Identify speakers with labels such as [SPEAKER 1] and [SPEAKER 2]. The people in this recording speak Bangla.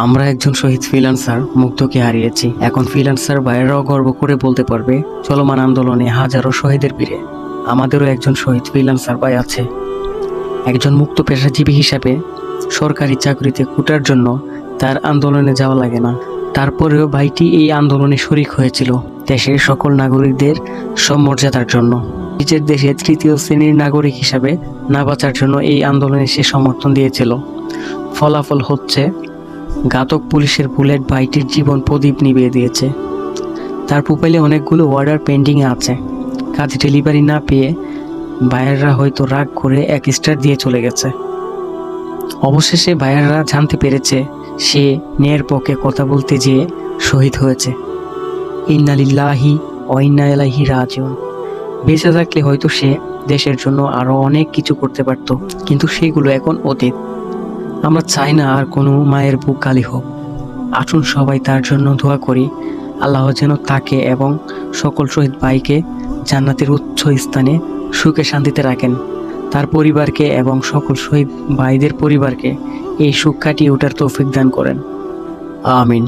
[SPEAKER 1] আমরা একজন শহীদ ফ্রিল্যান্সার মুগ্ধকে হারিয়েছি। এখন ফ্রিল্যান্সার ভাইয়েরাও গর্ব করে বলতে পারবে, চলমান আন্দোলনে হাজারো শহীদের ভিড়ে আমাদেরও একজন শহীদ ফ্রিল্যান্সার ভাই আছে। একজন মুক্ত পেশাজীবী হিসাবে সরকারি চাকরিতে কোটার জন্য তার আন্দোলনে যাওয়া লাগে না। তারপরেও ভাইটি এই আন্দোলনে শরিক হয়েছিল দেশের সকল নাগরিকদের সমমর্যাদার জন্য। নিজের দেশে তৃতীয় শ্রেণীর নাগরিক হিসাবে না বাঁচার জন্য এই আন্দোলনে সে সমর্থন দিয়েছিল। ফলাফল হচ্ছে ঘাতক পুলিশের বুলেট ভাইটির জীবন প্রদীপ নিভিয়ে দিয়েছে। তার প্রোফাইলে অনেকগুলো অর্ডার পেন্ডিংয়ে আছে। কাজ ডেলিভারি না পেয়ে ভাইয়াররা হয়তো রাগ করে 1 স্টার দিয়ে চলে গেছে। অবশেষে ভাইয়াররা জানতে পেরেছে সে ন্যায়ের পক্ষে কথা বলতে যেয়ে শহীদ হয়েছে। ইন্না লিল্লাহি ওয়া ইন্না ইলাইহি রাজিউন। বেঁচে থাকলে হয়তো সে দেশের জন্য আরো অনেক কিছু করতে পারত, কিন্তু সেগুলো এখন অতীত। আমরা চাই না আর কোনো মায়ের বুক খালি হোক। আসুন সবাই তার জন্য দোয়া করি, আল্লাহ যেন তাকে এবং সকল শহীদ ভাইকে জান্নাতের উচ্চ স্থানে সুখে শান্তিতে রাখেন। তার পরিবারকে এবং সকল শহীদ ভাইদের পরিবারকে এই সুখ কাটিয়ে ওঠার তৌফিক দান করেন। আমিন।